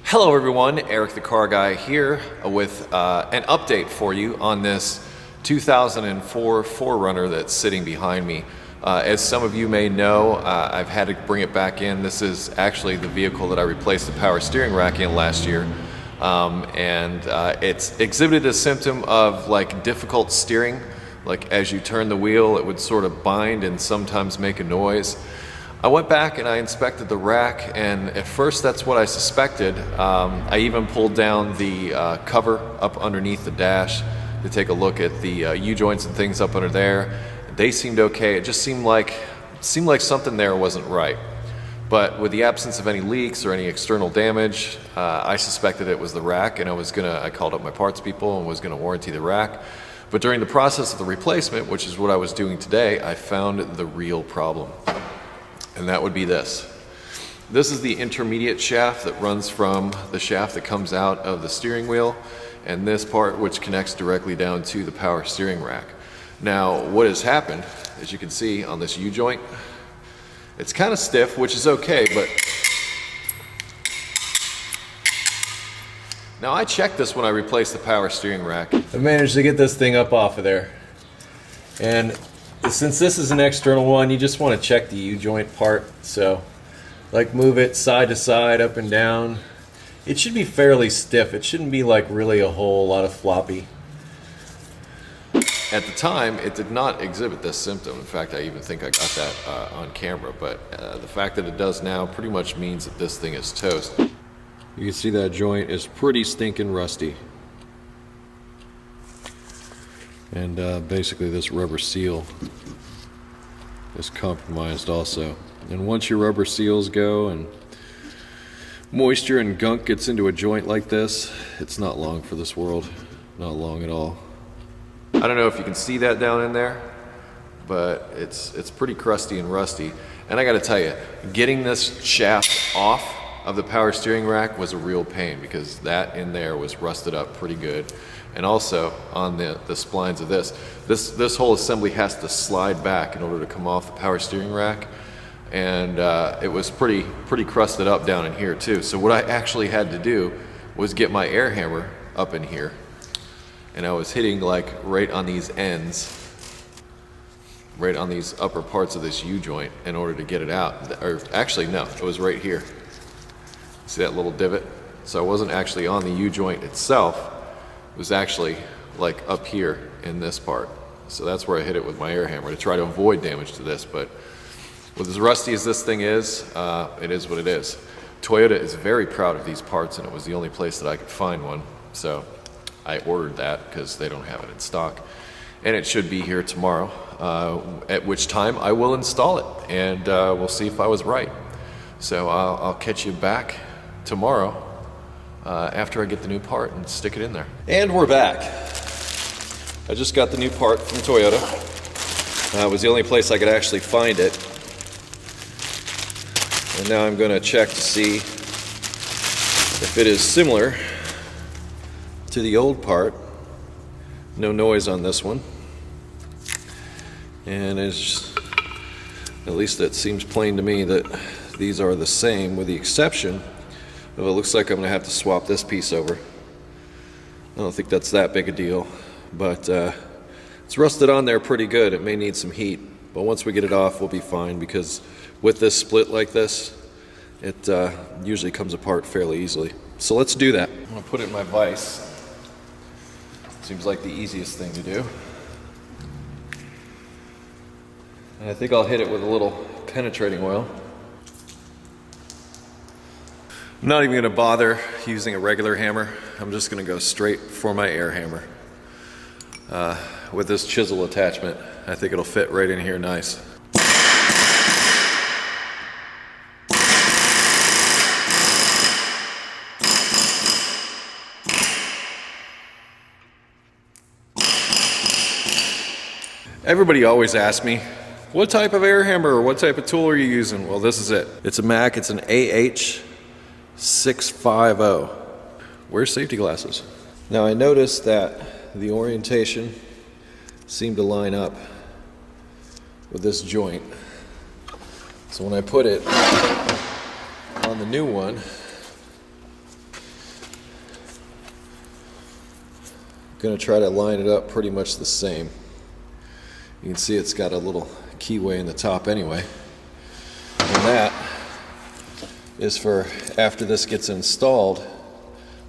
Hello everyone, Eric the Car Guy here with an update for you on this 2004 4Runner that's sitting behind me. As some of you may know, I've had to bring it back in. This is actually the vehicle that I replaced the power steering rack in last year. It's exhibited a symptom of like difficult steering. Like as you turn the wheel, it would sort of bind and sometimes make a noise. I went back and I inspected the rack, and at first that's what I suspected. I even pulled down the cover up underneath the dash to take a look at the U-joints and things up under there. They seemed okay. It just seemed like something there wasn't right. But with the absence of any leaks or any external damage, I suspected it was the rack, and I called up my parts people and was gonna warranty the rack. But during the process of the replacement, which is what I was doing today, I found the real problem. And that would be this. This is the intermediate shaft that runs from the shaft that comes out of the steering wheel, and this part which connects directly down to the power steering rack. Now, what has happened, as you can see on this U-joint, it's kind of stiff, which is okay, but now I checked this when I replaced the power steering rack. I managed to get this thing up off of there. And since this is an external one, you just want to check the U-joint part. So, like move it side to side, up and down. It should be fairly stiff. It shouldn't be like really a whole lot of floppy. At the time, it did not exhibit this symptom. In fact, I even think I got that on camera. But the fact that it does now pretty much means that this thing is toast. You can see that joint is pretty stinking rusty. And basically this rubber seal is compromised also. And once your rubber seals go and moisture and gunk gets into a joint like this, it's not long for this world. Not long at all. I don't know if you can see that down in there, but it's pretty crusty and rusty. And I gotta tell you, getting this shaft off of the power steering rack was a real pain, because that in there was rusted up pretty good. And also on the splines of this whole assembly has to slide back in order to come off the power steering rack. And it was pretty crusted up down in here too. So what I actually had to do was get my air hammer up in here, and I was hitting like right on these ends, right on these upper parts of this U-joint in order to get it out. Or actually no, it was right here. See that little divot? So I wasn't actually on the U-joint itself. It was actually like up here in this part. So that's where I hit it with my air hammer to try to avoid damage to this. But with as rusty as this thing is what it is. Toyota is very proud of these parts, and it was the only place that I could find one. So I ordered that because they don't have it in stock. And it should be here tomorrow, at which time I will install it, and we'll see if I was right. So I'll catch you back tomorrow after I get the new part and stick it in there. And we're back. I just got the new part from Toyota. It was the only place I could actually find it. And now I'm going to check to see if it is similar to the old part. No noise on this one. And it's, at least it seems plain to me that these are the same, with the exception of it looks like I'm going to have to swap this piece over. I don't think that's that big a deal, but it's rusted on there pretty good. It may need some heat, but once we get it off, we'll be fine, because with this split like this, it usually comes apart fairly easily. So let's do that. I'm going to put it in my vise. Seems like the easiest thing to do. And I think I'll hit it with a little penetrating oil. I'm not even going to bother using a regular hammer. I'm just going to go straight for my air hammer. With this chisel attachment, I think it'll fit right in here nice. Everybody always asks me, what type of air hammer or what type of tool are you using? Well, this is it. It's a Mac. It's an AH650. Wear safety glasses. Now I noticed that the orientation seemed to line up with this joint. So when I put it on the new one, Gonna try to line it up pretty much the same. You can see it's got a little keyway in the top anyway. And that is for after this gets installed,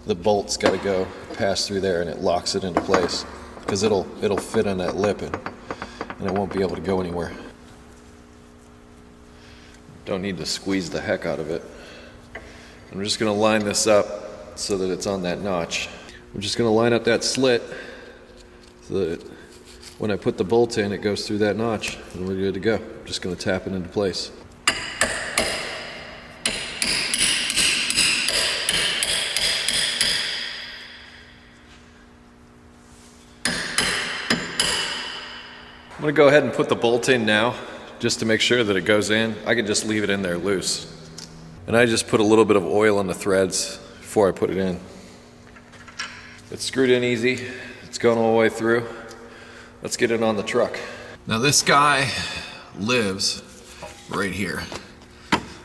the bolt's got to go pass through there and it locks it into place because it'll fit on that lip and it won't be able to go anywhere. Don't need to squeeze the heck out of it. I'm just going to line this up so that it's on that notch. I'm just going to line up that slit so that when I put the bolt in, it goes through that notch and we're good to go. I'm just going to tap it into place. I'm going to go ahead and put the bolt in now just to make sure that it goes in. I can just leave it in there loose. And I just put a little bit of oil on the threads before I put it in. It's screwed in easy. It's going all the way through. Let's get it on the truck. Now this guy lives right here.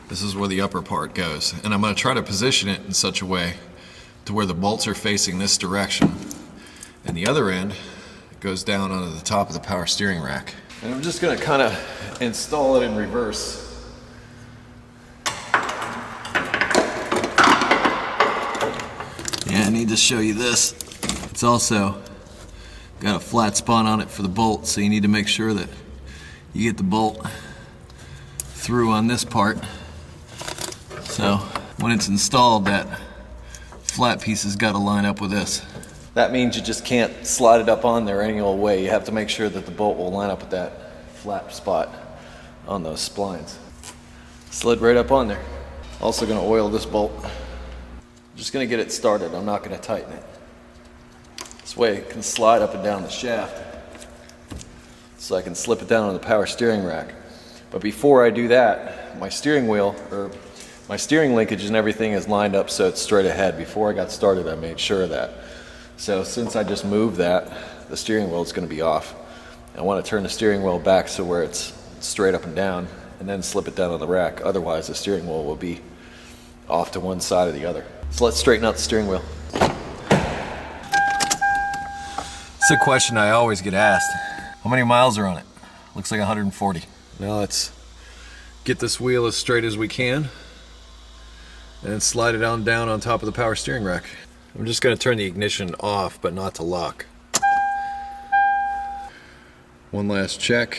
This is where the upper part goes. And I'm going to try to position it in such a way to where the bolts are facing this direction. And the other end goes down onto the top of the power steering rack. And I'm just going to kind of install it in reverse. Yeah, I need to show you this. It's also got a flat spot on it for the bolt, so you need to make sure that you get the bolt through on this part. So when it's installed, that flat piece has got to line up with this. That means you just can't slide it up on there any old way. You have to make sure that the bolt will line up with that flat spot on those splines. Slid right up on there. Also going to oil this bolt. Just going to get it started. I'm not going to tighten it. This way it can slide up and down the shaft so I can slip it down on the power steering rack. But before I do that, my steering wheel, or my steering linkage and everything is lined up so it's straight ahead. Before I got started, I made sure of that. So since I just moved that, the steering wheel is going to be off. I want to turn the steering wheel back so where it's straight up and down, and then slip it down on the rack. Otherwise, the steering wheel will be off to one side or the other. So let's straighten out the steering wheel. It's a question I always get asked. How many miles are on it? Looks like 140. Now let's get this wheel as straight as we can and slide it on down on top of the power steering rack. I'm just going to turn the ignition off, but not to lock. One last check.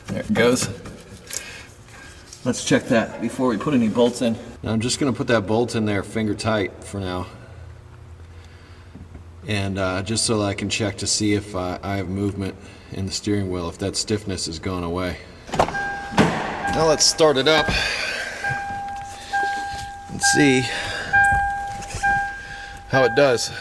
There it goes. Let's check that before we put any bolts in. Now I'm just going to put that bolt in there finger tight for now. And just so that I can check to see if I have movement in the steering wheel, if that stiffness has gone away. Now let's start it up and see how it does.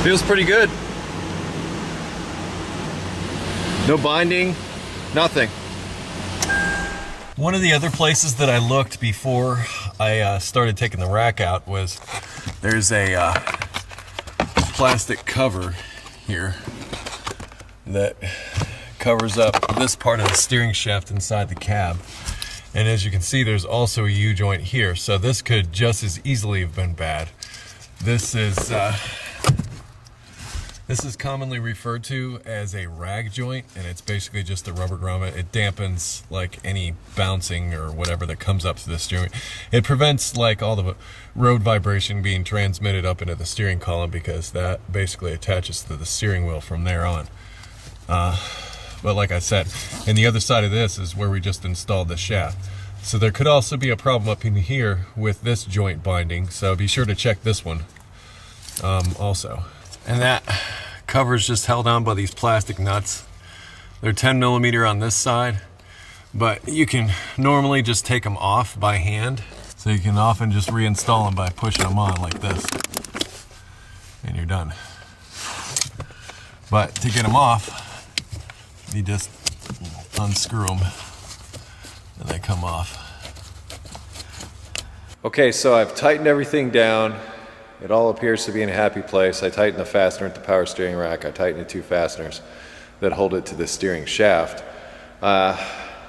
Feels pretty good. No binding, nothing. One of the other places that I looked before I started taking the rack out was there's a plastic cover here that covers up this part of the steering shaft inside the cab. And as you can see, there's also a U-joint here. So this could just as easily have been bad. This is commonly referred to as a rag joint, and it's basically just a rubber grommet. It dampens like any bouncing or whatever that comes up to the steering. It prevents like all the road vibration being transmitted up into the steering column, because that basically attaches to the steering wheel from there on. But like I said, and the other side of this is where we just installed the shaft. So there could also be a problem up in here with this joint binding, so be sure to check this one also. And that cover's just held on by these plastic nuts. They're 10 millimeter on this side, but you can normally just take them off by hand. So you can often just reinstall them by pushing them on like this. And you're done. But to get them off, you just unscrew them and they come off. Okay, so I've tightened everything down. It all appears to be in a happy place. I tightened the fastener at the power steering rack. I tightened the 2 fasteners that hold it to the steering shaft. Now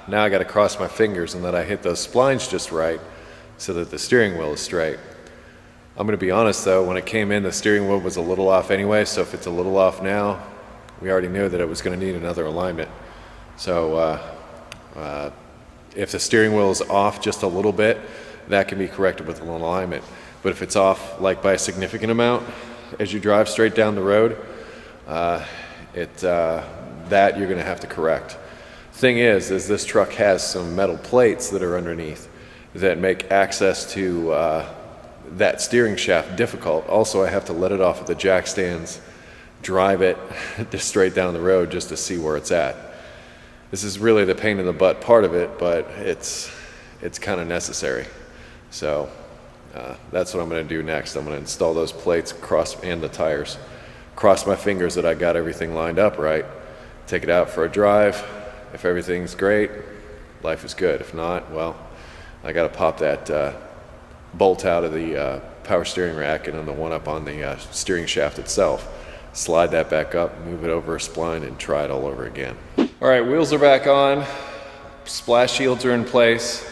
I got to cross my fingers and that I hit those splines just right so that the steering wheel is straight. I'm going to be honest though, when it came in, the steering wheel was a little off anyway, so if it's a little off now, we already knew that it was going to need another alignment. So if the steering wheel is off just a little bit, that can be corrected with an alignment. But if it's off like by a significant amount as you drive straight down the road, that you're going to have to correct. Thing is this truck has some metal plates that are underneath that make access to that steering shaft difficult. Also, I have to let it off of the jack stands, drive it just straight down the road just to see where it's at. This is really the pain in the butt part of it, but it's kind of necessary. So that's what I'm going to do next. I'm going to install those plates and the tires. Cross my fingers that I got everything lined up right. Take it out for a drive. If everything's great, life is good. If not, well, I got to pop that bolt out of the power steering rack and then the one up on the steering shaft itself. Slide that back up, move it over a spline, and try it all over again. All right, wheels are back on. Splash shields are in place.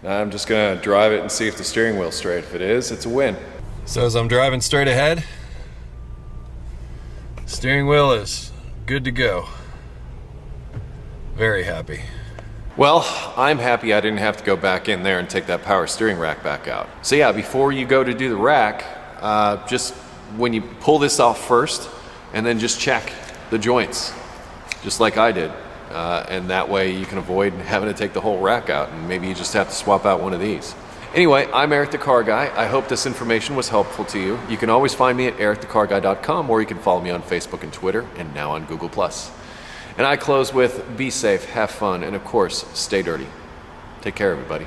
Now I'm just gonna drive it and see if the steering wheel's straight. If it is, it's a win. So as I'm driving straight ahead, steering wheel is good to go. Very happy. Well, I'm happy I didn't have to go back in there and take that power steering rack back out. So yeah, before you go to do the rack, just when you pull this off first, and then just check the joints, just like I did. And that way you can avoid having to take the whole rack out, and maybe you just have to swap out one of these. Anyway, I'm Eric the Car Guy. I hope this information was helpful to you. You can always find me at EricTheCarGuy.com, or you can follow me on Facebook and Twitter, and now on Google+. And I close with be safe, have fun, and of course, stay dirty. Take care, everybody.